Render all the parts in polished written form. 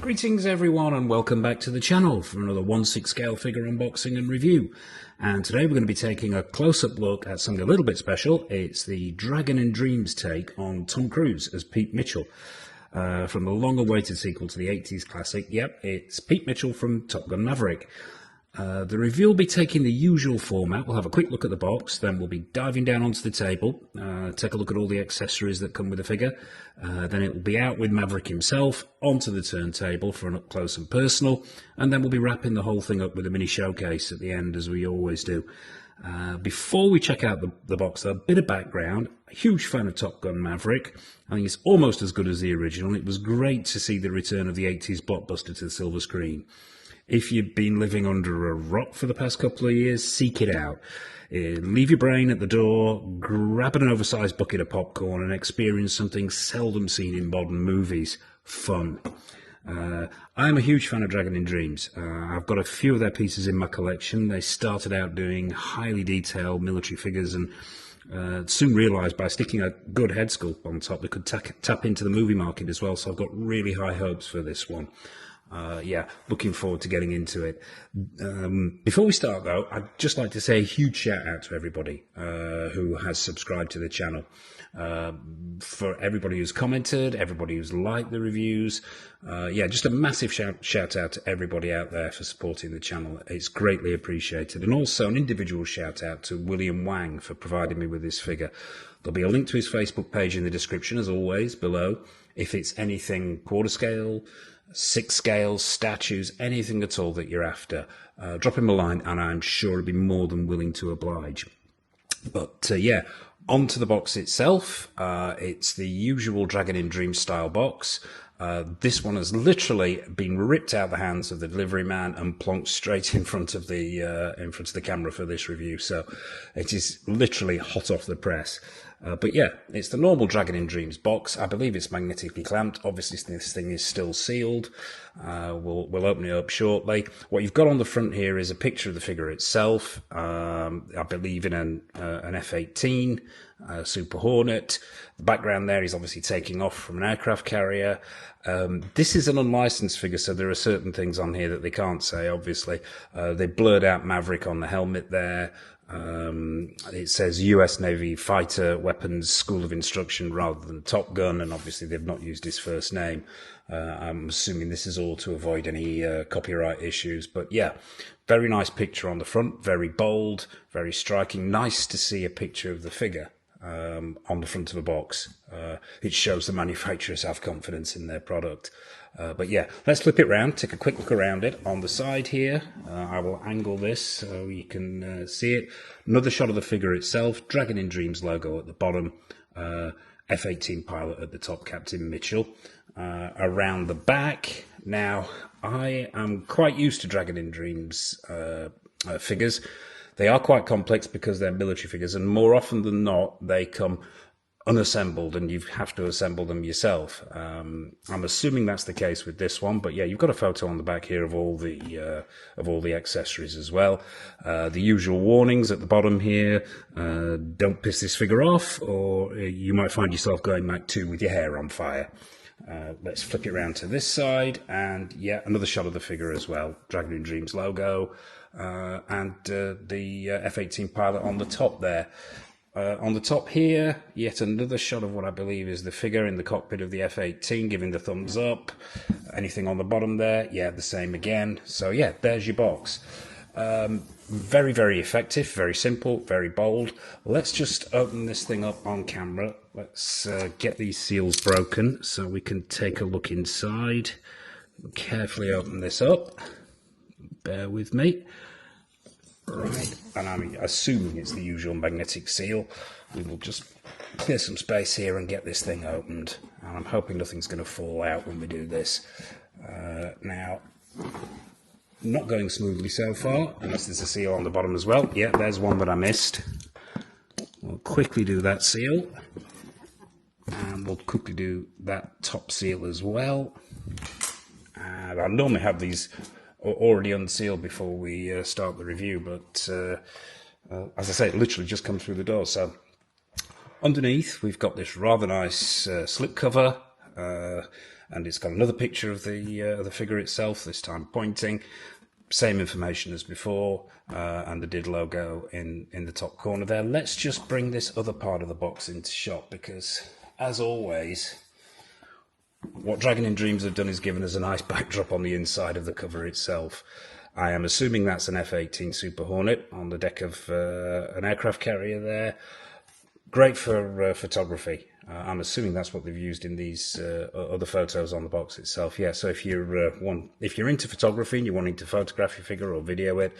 Greetings everyone and welcome back to the channel for another 1/6 scale figure unboxing and review. And today we're going to be taking a close-up look at something a little bit special. It's the Dragon in Dreams take on Tom Cruise as Pete Mitchell from the long-awaited sequel to the 80s classic. Yep, it's Pete Mitchell from Top Gun Maverick. The review will be taking the usual format. We'll have a quick look at the box, then we'll be diving down onto the table, take a look at all the accessories that come with the figure, then it will be out with Maverick himself onto the turntable for an up-close and personal, and then we'll be wrapping the whole thing up with a mini showcase at the end, as we always do. Before we check out the box, though, a bit of background. A huge fan of Top Gun Maverick. I think it's almost as good as the original. It was great to see the return of the 80s blockbuster to the silver screen. If you've been living under a rock for the past couple of years, seek it out. Leave your brain at the door, grab an oversized bucket of popcorn and experience something seldom seen in modern movies: fun. I'm a huge fan of Dragon in Dreams. I've got a few of their pieces in my collection. They started out doing highly detailed military figures and soon realised by sticking a good head sculpt on top they could tap into the movie market as well, so I've got really high hopes for this one. Yeah, looking forward to getting into it. Before we start, though, I'd just like to say a huge shout out to everybody who has subscribed to the channel. For everybody who's commented, everybody who's liked the reviews. Yeah, just a massive shout out to everybody out there for supporting the channel. It's greatly appreciated. And also an individual shout out to William Wang for providing me with this figure. There'll be a link to his Facebook page in the description, as always, below. If it's anything quarter scale, 6 scale, statues, anything at all that you're after, drop him a line and I'm sure he'll be more than willing to oblige. But yeah, on to the box itself. It's the usual Dragon in Dreams style box. This one has literally been ripped out of the hands of the delivery man and plonked straight in front of the camera for this review. So it is literally hot off the press. But yeah, it's the normal Dragon in Dreams box. I believe it's magnetically clamped. Obviously, this thing is still sealed. We'll open it up shortly. What you've got on the front here is a picture of the figure itself. I believe in an F-18 Super Hornet. The background there is obviously taking off from an aircraft carrier. This is an unlicensed figure, so there are certain things on here that they can't say, obviously. They blurred out Maverick on the helmet there. It says US Navy Fighter Weapons School of Instruction rather than Top Gun, and obviously they've not used his first name. I'm assuming this is all to avoid any copyright issues. But yeah, very nice picture on the front, very bold, very striking. Nice to see a picture of the figure on the front of a box. It shows the manufacturers have confidence in their product. But yeah, let's flip it round, take a quick look around it. On the side here, I will angle this so you can see it. Another shot of the figure itself, Dragon in Dreams logo at the bottom, F-18 pilot at the top, Captain Mitchell. Around the back, now I am quite used to Dragon in Dreams figures. They are quite complex because they're military figures, and more often than not, they come unassembled and you have to assemble them yourself. I'm assuming that's the case with this one, but yeah, you've got a photo on the back here of all the accessories as well. The usual warnings at the bottom here: don't piss this figure off, or you might find yourself going Mach 2 with your hair on fire. Let's flip it around to this side, and yeah, another shot of the figure as well. Dragon in Dreams logo, and the F-18 pilot on the top there. On the top here, yet another shot of what I believe is the figure in the cockpit of the F-18 giving the thumbs up. Anything on the bottom there? Yeah, the same again. So yeah, there's your box. Very, very effective, very simple, very bold. Let's just open this thing up on camera. Let's get these seals broken so we can take a look inside. Carefully open this up. Bear with me. Right, and I'm assuming it's the usual magnetic seal. We will just clear some space here and get this thing opened. And I'm hoping nothing's going to fall out when we do this. Now, not going smoothly so far, unless there's a seal on the bottom as well. Yeah, there's one that I missed. We'll quickly do that seal. And we'll quickly do that top seal as well. And I normally have these already unsealed before we start the review, but as I say, it literally just come through the door. So underneath we've got this rather nice slip cover. and it's got another picture of the figure itself, this time pointing. Same information as before, and the DID logo in the top corner there. Let's just bring this other part of the box into shot, because, as always, what Dragon in Dreams have done is given us a nice backdrop on the inside of the cover itself. I am assuming that's an F-18 Super Hornet on the deck of an aircraft carrier there. Great for photography. I'm assuming that's what they've used in these other photos on the box itself. Yeah, so if you're into photography and you're wanting to photograph your figure or video it,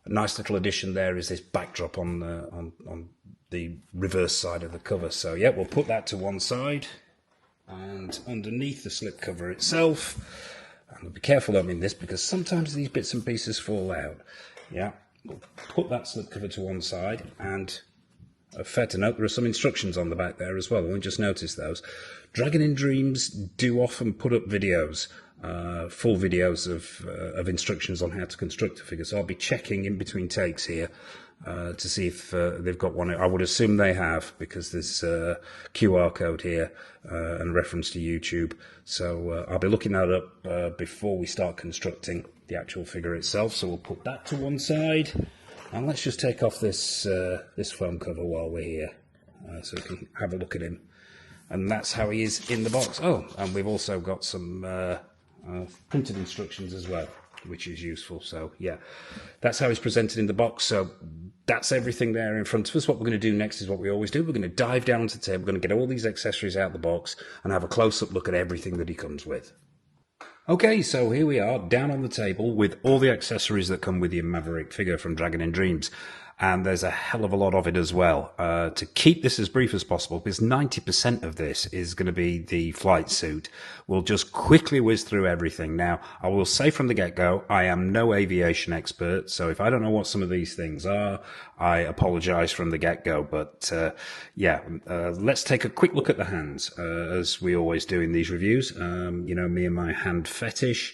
a nice little addition there is this backdrop on the reverse side of the cover. So yeah, we'll put that to one side, and underneath the slipcover itself, and be careful opening this because sometimes these bits and pieces fall out. Yeah, we'll put that slipcover to one side, and fair to note, there are some instructions on the back there as well. I won't just notice those. Dragon in Dreams do often put up videos, full videos of instructions on how to construct a figure. So I'll be checking in between takes here to see if they've got one. I would assume they have, because there's a QR code here and reference to YouTube. So I'll be looking that up before we start constructing the actual figure itself. So we'll put that to one side. And let's just take off this this foam cover while we're here, so we can have a look at him. And that's how he is in the box. Oh, and we've also got some printed instructions as well, which is useful. So yeah, that's how he's presented in the box. So that's everything there in front of us. What we're going to do next is what we always do. We're going to dive down onto the table. We're going to get all these accessories out of the box and have a close-up look at everything that he comes with. Okay, so here we are, down on the table with all the accessories that come with your Maverick figure from Dragon in Dreams. And there's a hell of a lot of it as well. To keep this as brief as possible, because 90% of this is going to be the flight suit, we'll just quickly whiz through everything. Now, I will say from the get-go, I am no aviation expert, so if I don't know what some of these things are, I apologize from the get-go. But let's take a quick look at the hands, as we always do in these reviews. You know, me and my hand fetish.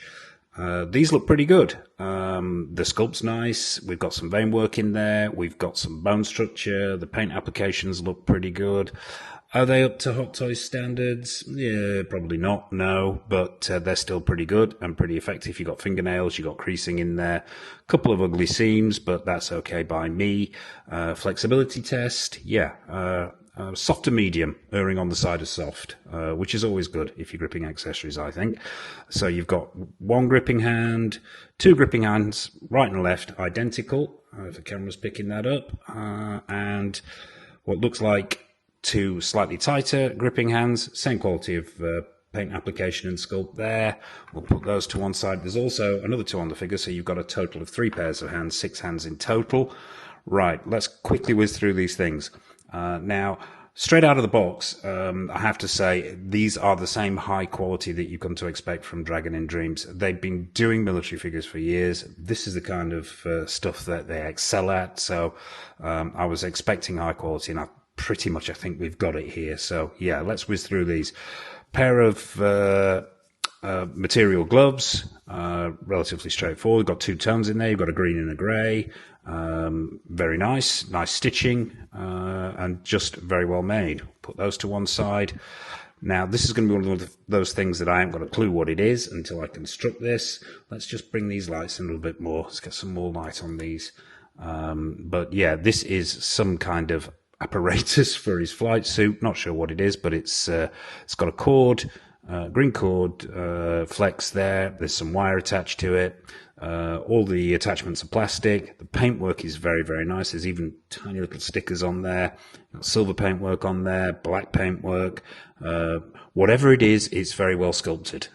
These look pretty good. The sculpt's nice. We've got some vein work in there. We've got some bone structure. The paint applications look pretty good. Are they up to Hot Toys standards? Yeah, probably not, no, but they're still pretty good and pretty effective. You've got fingernails, you've got creasing in there, a couple of ugly seams, but that's okay by me. Flexibility test, yeah. Soft to medium, erring on the side of soft, which is always good if you're gripping accessories, I think. So you've got one gripping hand, two gripping hands, right and left, identical, if the camera's picking that up, and what looks like two slightly tighter gripping hands, same quality of paint application and sculpt there. We'll put those to one side. There's also another two on the figure, so you've got a total of 3 pairs of hands, 6 hands in total. Right, let's quickly whiz through these things. Now, straight out of the box, I have to say, these are the same high quality that you come to expect from Dragon in Dreams. They've been doing military figures for years. This is the kind of stuff that they excel at. So I was expecting high quality, and I think we've got it here. So yeah, let's whiz through these. Pair of material gloves, relatively straightforward. We've got 2 tones in there. You've got a green and a grey. Very nice stitching, and just very well made. Put those to one side. Now, this is going to be one of those things that I haven't got a clue what it is until I construct this. Let's just bring these lights in a little bit more. Let's get some more light on these. But yeah, this is some kind of apparatus for his flight suit. Not sure what it is, but it's got a cord, green cord, flex there. There's some wire attached to it. All the attachments are plastic. The paintwork is very, very nice. There's even tiny little stickers on there. Silver paintwork on there, black paintwork. Whatever it is, it's very well sculpted,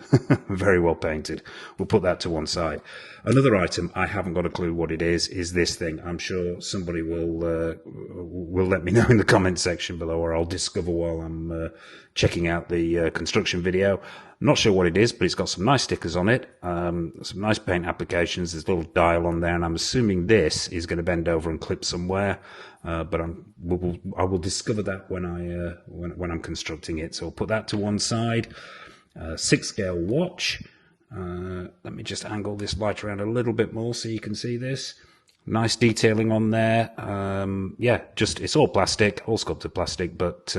very well painted. We'll put that to one side. Another item, I haven't got a clue what it is this thing. I'm sure somebody will let me know in the comment section below, or I'll discover while I'm checking out the construction video. I'm not sure what it is, but it's got some nice stickers on it, some nice paint applications. There's a little dial on there, and I'm assuming this is going to bend over and clip somewhere. But I will discover that when I'm constructing it. So I'll put that to one side. 6-scale watch. Let me just angle this light around a little bit more so you can see this. Nice detailing on there. Yeah, just it's all plastic, all sculpted plastic, but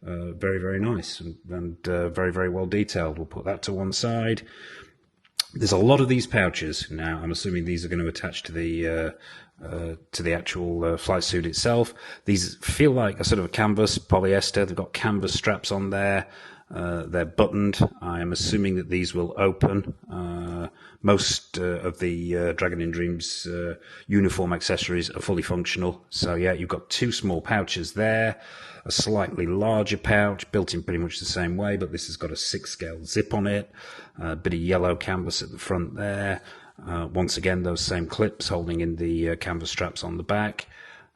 very, very nice and very, very well detailed. We'll put that to one side. There's a lot of these pouches now. I'm assuming these are going to attach to the actual flight suit itself. These feel like a sort of a canvas polyester. They've got canvas straps on there. They're buttoned. I am assuming that these will open. Most of the Dragon in Dreams uniform accessories are fully functional. So yeah, you've got two small pouches there, a slightly larger pouch built in pretty much the same way, but this has got a 6-scale zip on it, a bit of yellow canvas at the front there. Once again, those same clips holding in the canvas straps on the back.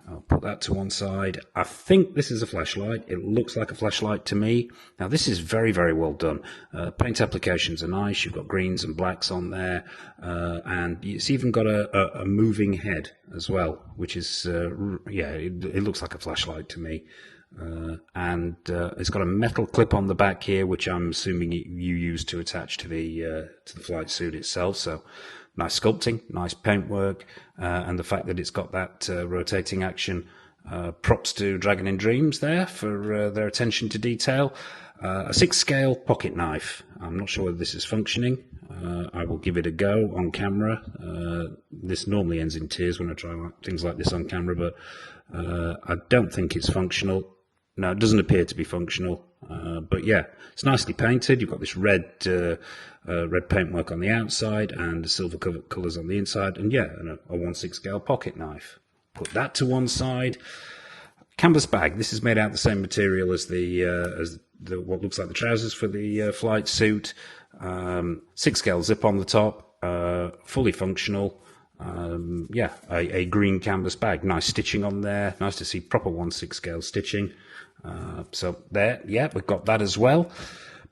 I'll put that to one side. I think this is a flashlight. It looks like a flashlight to me. Now, this is very, very well done. Paint applications are nice. You've got greens and blacks on there. And it's even got a moving head as well, which is, it looks like a flashlight to me. And it's got a metal clip on the back here, which I'm assuming you use to attach to the flight suit itself. So nice sculpting, nice paintwork, and the fact that it's got that rotating action. Props to Dragon in Dreams there for their attention to detail. A 6-scale pocket knife. I'm not sure whether this is functioning. I will give it a go on camera. This normally ends in tears when I try things like this on camera, but I don't think it's functional. No, it doesn't appear to be functional. But yeah, it's nicely painted. You've got this red paintwork on the outside and the silver colours on the inside. And yeah, and a 1/6 scale pocket knife. Put that to one side. Canvas bag. This is made out of the same material as the what looks like the trousers for the flight suit. 6 scale zip on the top. Fully functional. A green canvas bag. Nice stitching on there. Nice to see proper 1/6 scale stitching. So there, yeah, we've got that as well.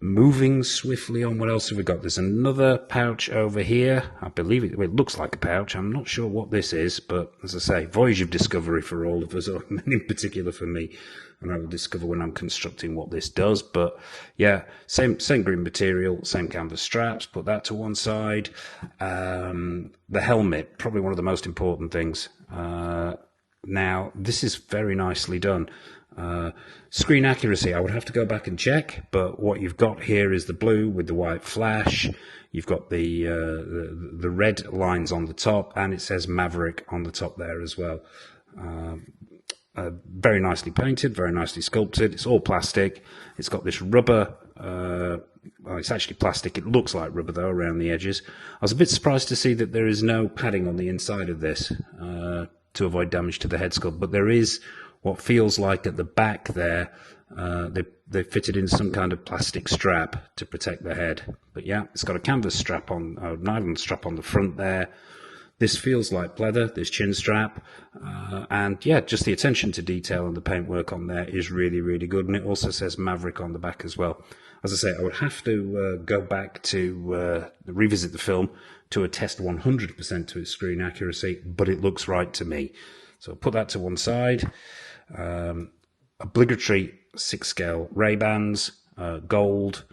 Moving swiftly on, what else have we got? There's another pouch over here. I believe it looks like a pouch. I'm not sure what this is, but as I say, voyage of discovery for all of us, or in particular for me. And I will discover when I'm constructing what this does. But yeah, same green material, same canvas straps. Put that to one side. The helmet, probably one of the most important things. Now, this is very nicely done. Screen accuracy, I would have to go back and check, but what you've got here is the blue with the white flash. You've got the red lines on the top, and it says Maverick on the top there as well. Very nicely painted, very nicely sculpted. It's all plastic. It's got this rubber. Well, it's actually plastic. It looks like rubber though around the edges. I was a bit surprised to see that there is no padding on the inside of this to avoid damage to the head sculpt, but there is what feels like at the back there, they fitted in some kind of plastic strap to protect the head. But yeah, it's got a canvas strap on, a nylon strap on the front there. This feels like pleather, this chin strap. And yeah, just the attention to detail and the paintwork on there is really, really good. And it also says Maverick on the back as well. As I say, I would have to go back to revisit the film to attest 100% to its screen accuracy, but it looks right to me. So put that to one side. Obligatory 6 scale Ray-Bans, gold.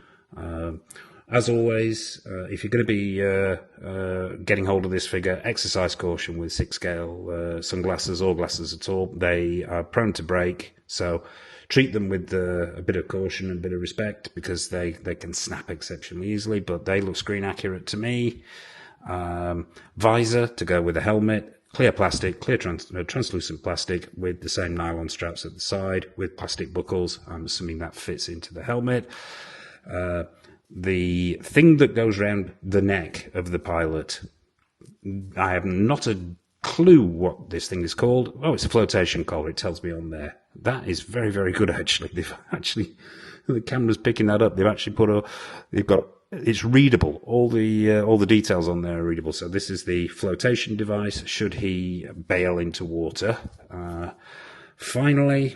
As always, if you're going to be getting hold of this figure, exercise caution with 6 scale sunglasses or glasses at all. They are prone to break, so treat them with a bit of caution and a bit of respect, because they can snap exceptionally easily, but they look screen accurate to me. Visor to go with the helmet. Clear plastic, translucent plastic with the same nylon straps at the side with plastic buckles. I'm assuming that fits into the helmet. The thing that goes around the neck of the pilot, I have not a clue what this thing is called. Oh, it's a flotation collar. It tells me on there. That is very, very good, actually. The camera's picking that up. It's readable. All the details on there are readable. So this is the flotation device should he bail into water. Finally,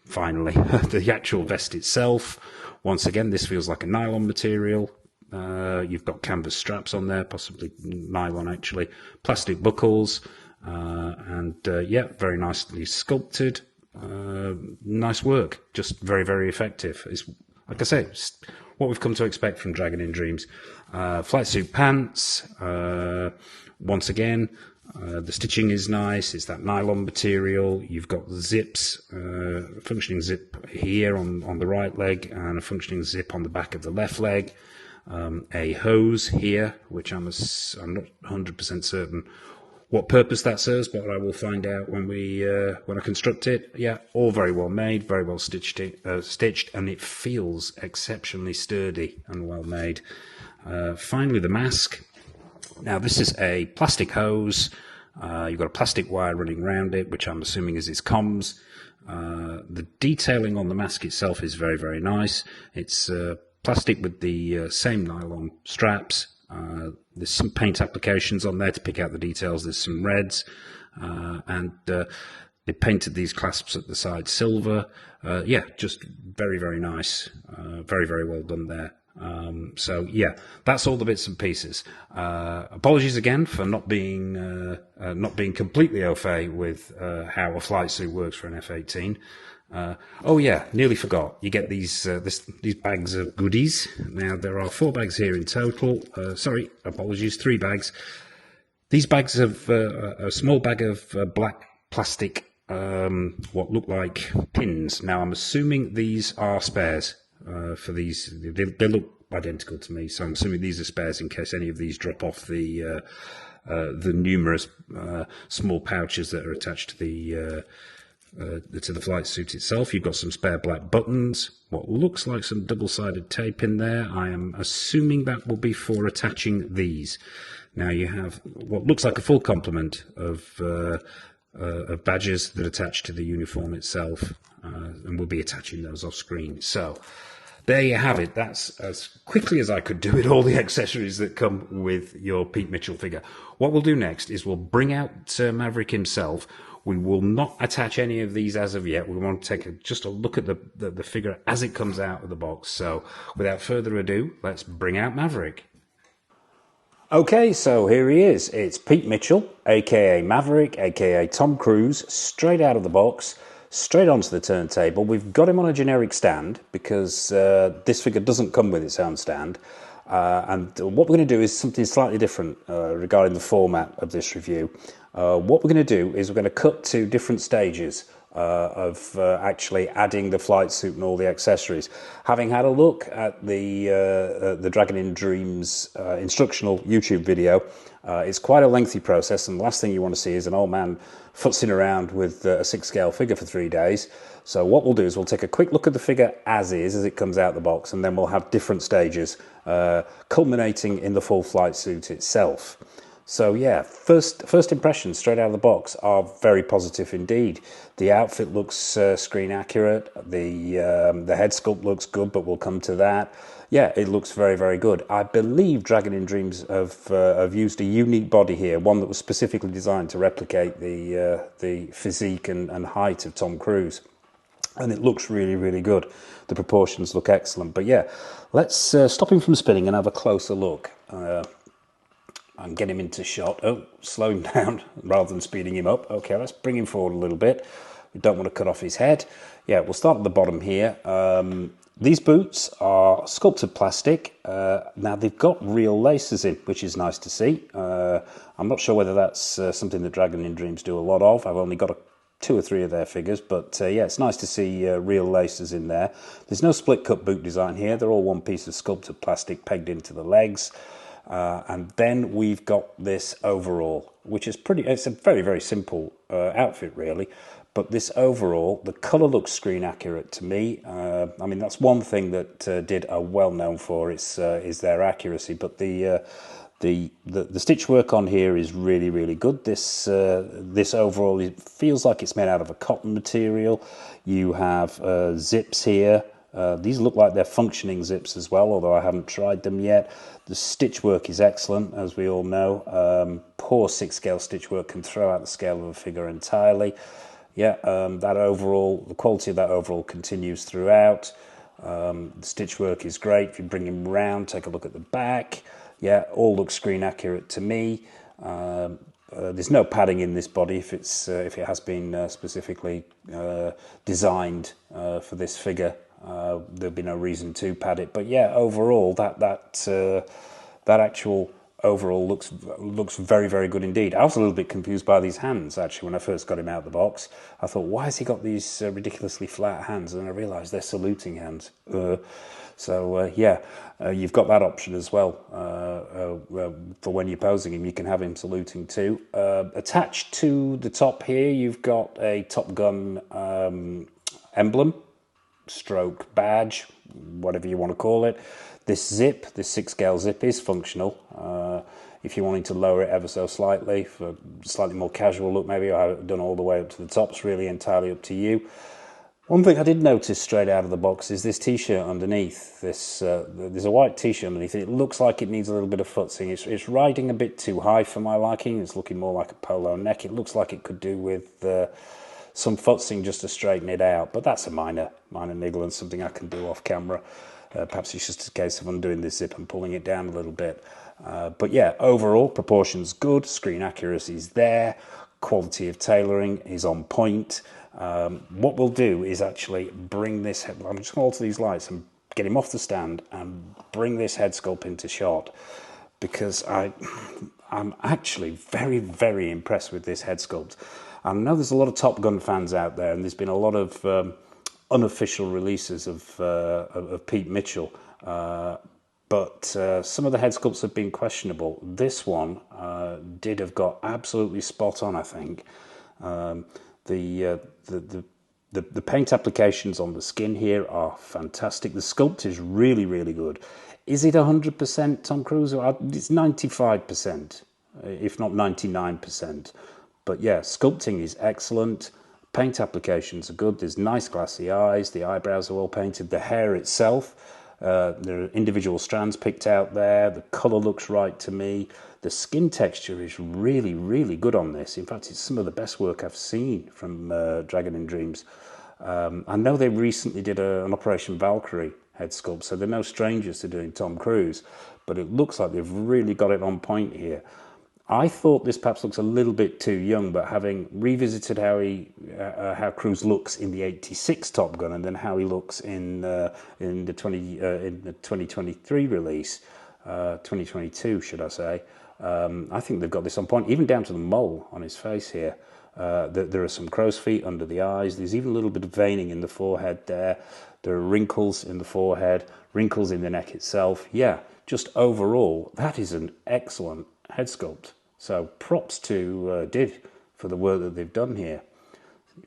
the actual vest itself. Once again, this feels like a nylon material. You've got canvas straps on there, possibly nylon actually. Plastic buckles, and very nicely sculpted. Nice work. Just very, very effective. It's, like I say, what we've come to expect from Dragon in Dreams. Flight suit pants, once again, The stitching is nice. It's that nylon material. You've got the zips, functioning zip here on the right leg, and a functioning zip on the back of the left leg. A hose here, which I'm not 100% certain what purpose that serves, but I will find out when I construct it. Yeah, all very well made, very well stitched, and it feels exceptionally sturdy and well made. Finally, the mask. Now, this is a plastic hose. You've got a plastic wire running around it, which I'm assuming is its comms. The detailing on the mask itself is very, very nice. It's plastic with the same nylon straps. There's some paint applications on there to pick out the details. There's some reds, and they painted these clasps at the side silver. Yeah, just very, very nice. Very, very well done there. So yeah, that's all the bits and pieces. Apologies again for not being completely au fait with how a flight suit works for an F-18. Oh yeah, nearly forgot. You get these bags of goodies. Now there are 4 bags here in total. Sorry, apologies, 3 bags. These bags of a small bag of black plastic, what look like pins. Now I'm assuming these are spares. For these, they look identical to me, so I'm assuming these are spares in case any of these drop off the numerous small pouches that are attached to the flight suit itself. You've got some spare black buttons, what looks like some double-sided tape in there. I am assuming that will be for attaching these. Now you have what looks like a full complement of badges that attach to the uniform itself, and we'll be attaching those off screen. So there you have it. That's as quickly as I could do it, all the accessories that come with your Pete Mitchell figure. What we'll do next is we'll bring out Maverick himself. We will not attach any of these as of yet. We want to take just a look at the figure as it comes out of the box. So without further ado, let's bring out Maverick. Okay, so here he is. It's Pete Mitchell, aka Maverick, aka Tom Cruise, straight out of the box, straight onto the turntable. We've got him on a generic stand because this figure doesn't come with its own stand. And what we're going to do is something slightly different regarding the format of this review. What we're going to do is we're going to cut to different stages of actually adding the flight suit and all the accessories. Having had a look at the Dragon in Dreams instructional YouTube video, it's quite a lengthy process, and the last thing you want to see is an old man futzing around with a 6 scale figure for 3 days. So what we'll do is we'll take a quick look at the figure as it comes out the box, and then we'll have different stages culminating in the full flight suit itself. So yeah, first impressions straight out of the box are very positive indeed. The outfit looks screen accurate. The head sculpt looks good, but we'll come to that. Yeah, it looks very, very good. I believe Dragon in Dreams have used a unique body here, one that was specifically designed to replicate the physique and height of Tom Cruise. And it looks really, really good. The proportions look excellent. But yeah, let's stop him from spinning and have a closer look. And get him into shot. Oh, slow him down rather than speeding him up. Okay, let's bring him forward a little bit. We don't want to cut off his head. Yeah, we'll start at the bottom here. These boots are sculpted plastic. Now, they've got real laces in, which is nice to see. I'm not sure whether that's something that Dragon in Dreams do a lot of. I've only got 2 or 3 of their figures, but yeah, it's nice to see real laces in there. There's no split cut boot design here. They're all one piece of sculpted plastic pegged into the legs. And then we've got this overall, which is it's a very, very simple outfit really, but this overall, the colour looks screen accurate to me. I mean, that's one thing that Did are well known for, is their accuracy, but the stitch work on here is really, really good. This overall, it feels like it's made out of a cotton material. You have zips here. These look like they're functioning zips as well, although I haven't tried them yet. The stitch work is excellent, as we all know. Poor 6 scale stitch work can throw out the scale of a figure entirely. Yeah, that overall, the quality of that overall continues throughout. The stitch work is great. If you bring him round, take a look at the back. Yeah, all looks screen accurate to me. There's no padding in this body if it has been specifically designed for this figure. There'd be no reason to pad it, but yeah, overall that actual overall looks very, very good indeed. I was a little bit confused by these hands, actually, when I first got him out of the box. I thought, why has he got these ridiculously flat hands? And I realised they're saluting hands. You've got that option as well. For when you're posing him, you can have him saluting too. Attached to the top here, you've got a Top Gun emblem, stroke badge, whatever you want to call it. This 6-scale zip is functional. If you're wanting to lower it ever so slightly for a slightly more casual look, maybe, or have it done all the way up to the top, it's really entirely up to you. One thing I did notice straight out of the box is this t-shirt underneath. There's a white t-shirt underneath it. It looks like it needs a little bit of futzing. It's riding a bit too high for my liking. It's looking more like a polo neck. It looks like it could do with some futzing just to straighten it out, but that's a minor niggle and something I can do off camera. Perhaps it's just a case of undoing the zip and pulling it down a little bit. But yeah, overall, proportions good, screen accuracy is there, quality of tailoring is on point. What we'll do is actually bring this head, I'm just going to alter these lights and get him off the stand and bring this head sculpt into shot, because I'm actually very, very impressed with this head sculpt. I know there's a lot of Top Gun fans out there, and there's been a lot of unofficial releases of Pete Mitchell, but some of the head sculpts have been questionable. This one did have got absolutely spot on, I think. The paint applications on the skin here are fantastic. The sculpt is really, really good. Is it 100% Tom Cruise? It's 95%, if not 99%. But yeah, sculpting is excellent. Paint applications are good. There's nice glassy eyes. The eyebrows are well painted. The hair itself, there are individual strands picked out there. The colour looks right to me. The skin texture is really, really good on this. In fact, it's some of the best work I've seen from Dragon in Dreams. I know they recently did an Operation Valkyrie head sculpt, so they're no strangers to doing Tom Cruise, but it looks like they've really got it on point here. I thought this perhaps looks a little bit too young, but having revisited how Cruise looks in the '86 Top Gun and then how he looks in the 2023 release, 2022 should I say, I think they've got this on point, even down to the mole on his face here. There are some crow's feet under the eyes. There's even a little bit of veining in the forehead there. There are wrinkles in the forehead, wrinkles in the neck itself. Yeah, just overall, that is an excellent head sculpt. So props to Did for the work that they've done here.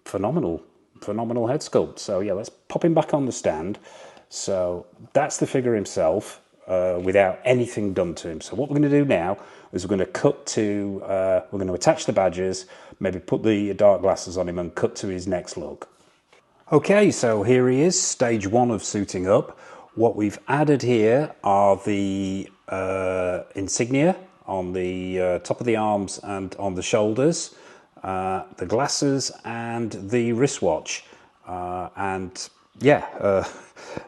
Phenomenal head sculpt. So yeah, let's pop him back on the stand. So that's the figure himself without anything done to him. So what we're going to do now is we're going to cut to, we're going to attach the badges, maybe put the dark glasses on him and cut to his next look. Okay, so here he is, stage one of suiting up. What we've added here are the insignia on the top of the arms and on the shoulders, the glasses and the wristwatch. And yeah,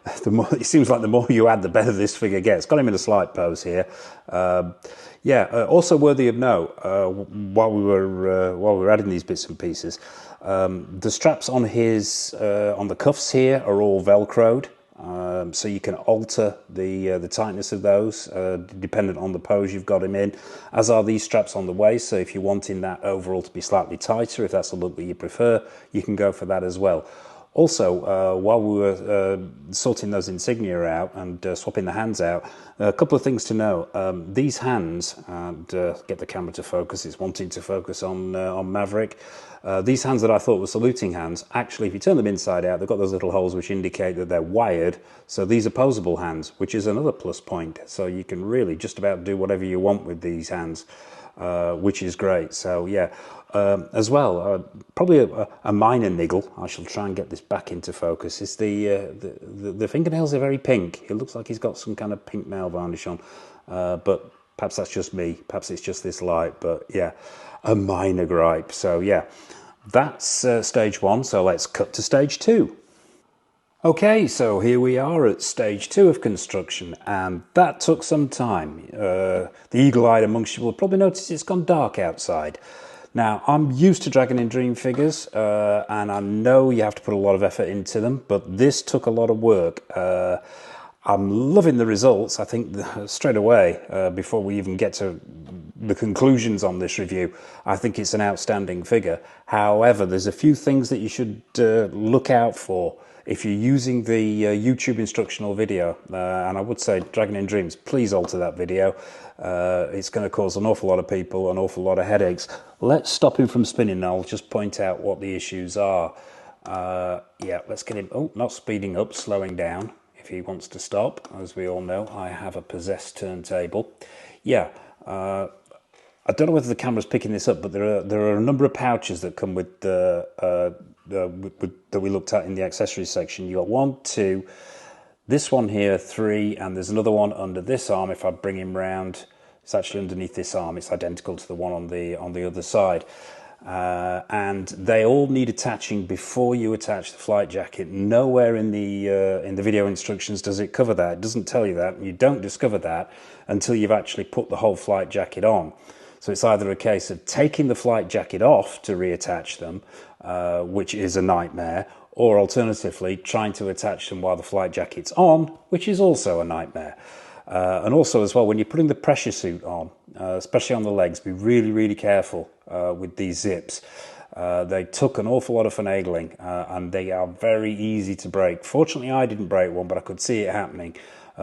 it seems like the more you add, the better this figure gets. Got him in a slight pose here. Also worthy of note, while we were adding these bits and pieces, the straps on his on the cuffs here are all velcroed. So you can alter the tightness of those dependent on the pose you've got him in, as are these straps on the waist. So if you're wanting that overall to be slightly tighter, if that's the look that you prefer, you can go for that as well. Also, while we were sorting those insignia out and swapping the hands out, a couple of things to know. These hands, and get the camera to focus, it's wanting to focus on Maverick. These hands that I thought were saluting hands, actually, if you turn them inside out, they've got those little holes which indicate that they're wired. So these are posable hands, which is another plus point. So you can really just about do whatever you want with these hands, which is great. So yeah. As well, probably a minor niggle, I shall try and get this back into focus, is the fingernails are very pink. It looks like he's got some kind of pink nail varnish on, but perhaps that's just me, perhaps it's just this light, but yeah, a minor gripe. So yeah, that's stage one, so let's cut to stage two. Okay, so here we are at stage two of construction, and that took some time. The eagle-eyed amongst you will probably notice it's gone dark outside. Now, I'm used to Dragon in Dream figures, and I know you have to put a lot of effort into them, but this took a lot of work. I'm loving the results. I think straight away, before we even get to the conclusions on this review, I think it's an outstanding figure. However, there's a few things that you should look out for if you're using the YouTube instructional video. And I would say, Dragon in Dreams, please alter that video. It's going to cause an awful lot of people an awful lot of headaches. Let's stop him from spinning, and I'll just point out what the issues are. Yeah, let's get him. Oh, not speeding up, slowing down. If he wants to stop, as we all know, I have a possessed turntable. Yeah, I don't know whether the camera's picking this up, but there are a number of pouches that come with that we looked at in the accessories section. You got 1, 2, this one here, 3, and there's another one under this arm. If I bring him round, it's actually underneath this arm. It's identical to the one on the other side. And they all need attaching before you attach the flight jacket. Nowhere in the video instructions does it cover that. It doesn't tell you that. You don't discover that until you've actually put the whole flight jacket on. So it's either a case of taking the flight jacket off to reattach them, which is a nightmare, or alternatively trying to attach them while the flight jacket's on, which is also a nightmare. And also as well, when you're putting the pressure suit on, especially on the legs, be really, really careful with these zips. They took an awful lot of finagling, and they are very easy to break. Fortunately, I didn't break one, but I could see it happening.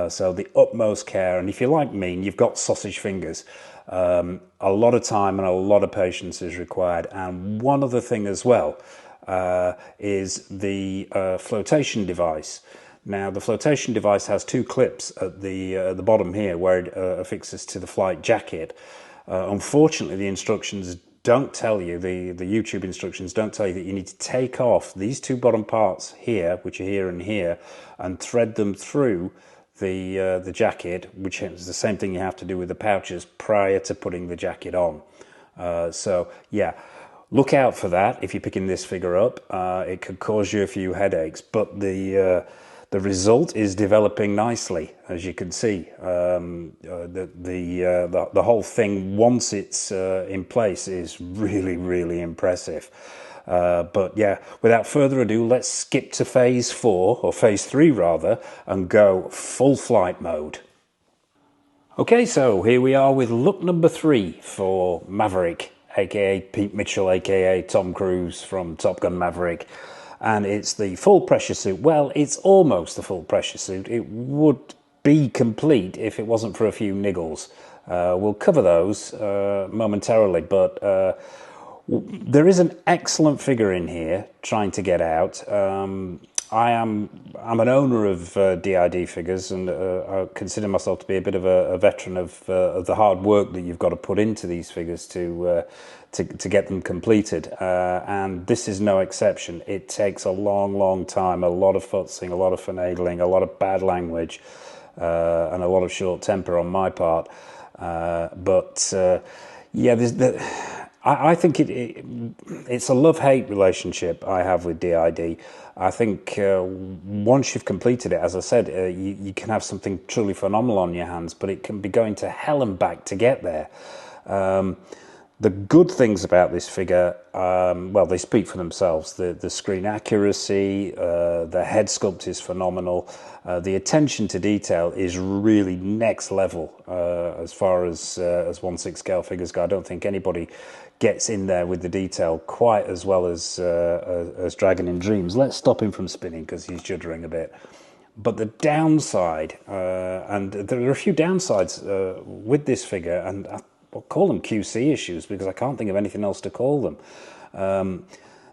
So the utmost care, and if you're like me and you've got sausage fingers, a lot of time and a lot of patience is required. And one other thing as well is the flotation device. Now, the flotation device has 2 clips at the bottom here where it affixes to the flight jacket. Unfortunately, the instructions don't tell you, the YouTube instructions don't tell you that you need to take off these 2 bottom parts here, which are here and here, and thread them through the jacket, which is the same thing you have to do with the pouches prior to putting the jacket on. So, yeah. Look out for that if you're picking this figure up. It could cause you a few headaches, but the result is developing nicely, as you can see. The whole thing, once it's in place, is really, really impressive. But yeah, without further ado, let's skip to phase 4, or phase 3 rather, and go full flight mode. Okay, so here we are with look number 3 for Maverick, aka Pete Mitchell, aka Tom Cruise from Top Gun Maverick. And it's the full pressure suit. Well, it's almost the full pressure suit. It would be complete if it wasn't for a few niggles. We'll cover those momentarily, but there is an excellent figure in here trying to get out. I'm an owner of DID figures, and I consider myself to be a bit of a veteran of the hard work that you've got to put into these figures to get them completed. And this is no exception. It takes a long, long time, a lot of futzing, a lot of finagling, a lot of bad language, and a lot of short temper on my part. Yeah, I think it's a love-hate relationship I have with DID. I think once you've completed it, as I said, you can have something truly phenomenal on your hands, but it can be going to hell and back to get there. The good things about this figure, well, they speak for themselves. The screen accuracy, the head sculpt is phenomenal. The attention to detail is really next level as far as 1/6 scale figures go. I don't think anybody gets in there with the detail quite as well as Dragon in Dreams. Let's stop him from spinning because he's juddering a bit. But the downside, and there are a few downsides with this figure, and I'll call them QC issues because I can't think of anything else to call them.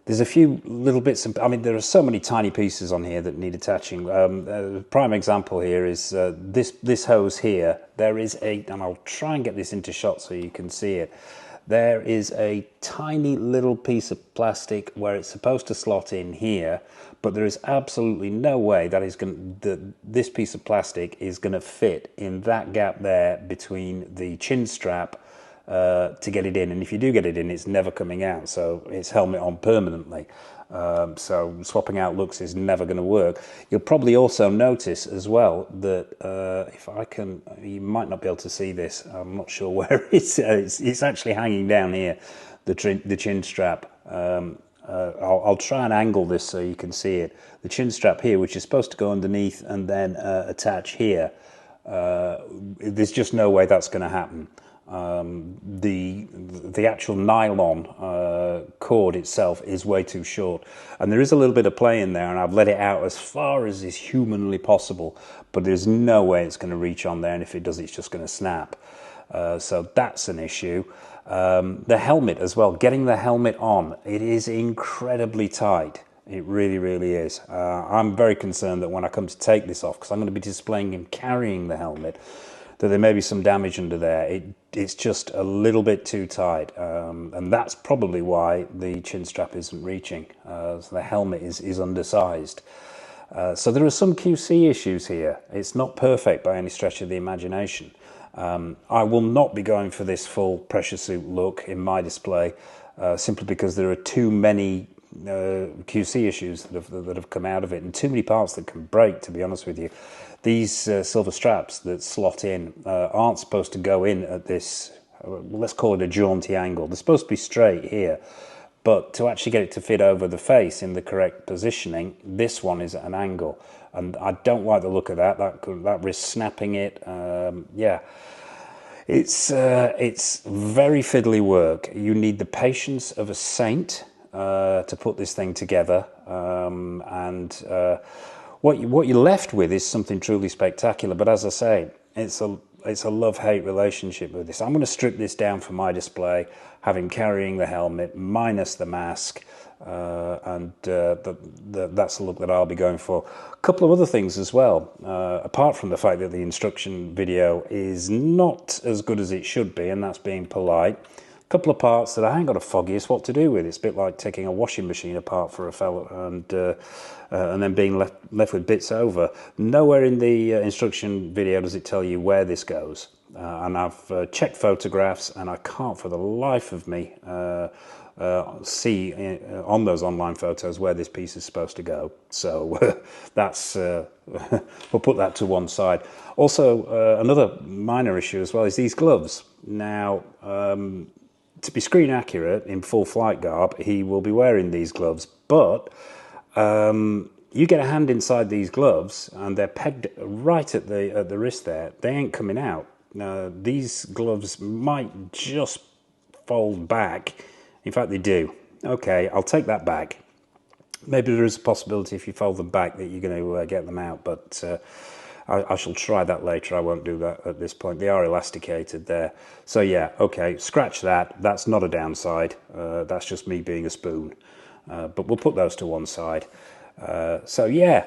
There's a few little bits, I mean, there are so many tiny pieces on here that need attaching. A prime example here is this hose here. There is and I'll try and get this into shot so you can see it. There is a tiny little piece of plastic where it's supposed to slot in here, but there is absolutely no way that this piece of plastic is going to fit in that gap there between the chin strap to get it in. And if you do get it in, it's never coming out, so it's helmet on permanently. So swapping out looks is never going to work. You'll probably also notice as well that if I can, you might not be able to see this. I'm not sure where it's actually hanging down here, the chin strap. I'll try and angle this so you can see it. The chin strap here, which is supposed to go underneath and then attach here, there's just no way that's going to happen. The actual nylon cord itself is way too short, and there is a little bit of play in there, and I've let it out as far as is humanly possible, but there's no way it's going to reach on there, and if it does, it's just going to snap. So that's an issue. The helmet as well, getting the helmet on, it is incredibly tight. It really, really is. I'm very concerned that when I come to take this off, because I'm going to be displaying him carrying the helmet, that there may be some damage under there. It's just a little bit too tight, and that's probably why the chin strap isn't reaching. So the helmet is undersized. So there are some QC issues here. It's not perfect by any stretch of the imagination. I will not be going for this full pressure suit look in my display, simply because there are too many QC issues that have come out of it, and too many parts that can break, to be honest with you. These silver straps that slot in aren't supposed to go in at this, let's call it a jaunty angle. They're supposed to be straight here, but to actually get it to fit over the face in the correct positioning, this one is at an angle, and I don't like the look of that. That risks snapping it. Yeah, it's very fiddly work. You need the patience of a saint to put this thing together, and what you're left with is something truly spectacular. But as I say, it's a love-hate relationship with this. I'm going to strip this down for my display, have him carrying the helmet minus the mask, and that's the look that I'll be going for. A couple of other things as well, apart from the fact that the instruction video is not as good as it should be, and that's being polite. A couple of parts that I ain't got a foggiest what to do with. It's a bit like taking a washing machine apart for a fella and then being left with bits over. Nowhere in the instruction video does it tell you where this goes. And I've checked photographs, and I can't for the life of me see on those online photos where this piece is supposed to go. So that's we'll put that to one side. Also, another minor issue as well is these gloves. Now, to be screen accurate in full flight garb, he will be wearing these gloves, but you get a hand inside these gloves and they're pegged right at the wrist there. They ain't coming out. These gloves might just fold back. In fact, they do. Okay, I'll take that back. Maybe there is a possibility if you fold them back that you're going to get them out, but I shall try that later. I won't do that at this point. They are elasticated there. So yeah, okay, scratch that. That's not a downside. That's just me being a spoon. But we'll put those to one side. So yeah,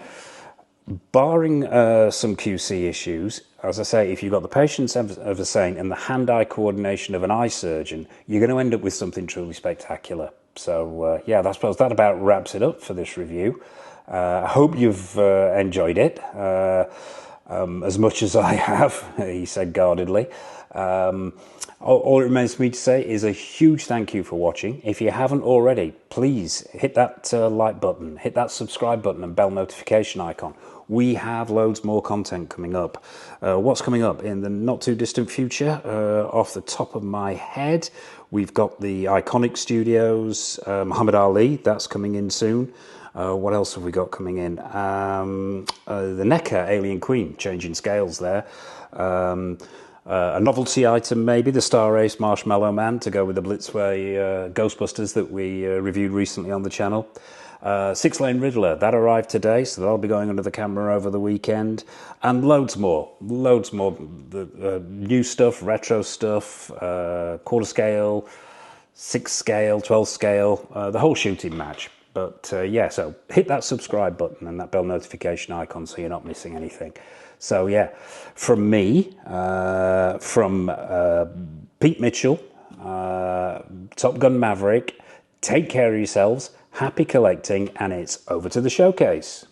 barring some QC issues, as I say, if you've got the patience of a saint and the hand-eye coordination of an eye surgeon, you're going to end up with something truly spectacular. So yeah, I suppose that about wraps it up for this review. I hope you've enjoyed it. As much as I have, he said guardedly. All it remains for me to say is a huge thank you for watching. If you haven't already, please hit that like button, hit that subscribe button and bell notification icon. We have loads more content coming up. What's coming up in the not too distant future? Off the top of my head, we've got the Iconic Studios, Muhammad Ali, that's coming in soon. What else have we got coming in? The NECA Alien Queen, changing scales there. A novelty item maybe, the Star Race Marshmallow Man to go with the Blitzway Ghostbusters that we reviewed recently on the channel. 6-lane Riddler, that arrived today, so that'll be going under the camera over the weekend. And loads more. The new stuff, retro stuff, quarter scale, 6 scale, 12 scale, the whole shooting match. But yeah, so hit that subscribe button and that bell notification icon so you're not missing anything. So yeah, from me, from Pete Mitchell, Top Gun Maverick, take care of yourselves, happy collecting, and it's over to the showcase.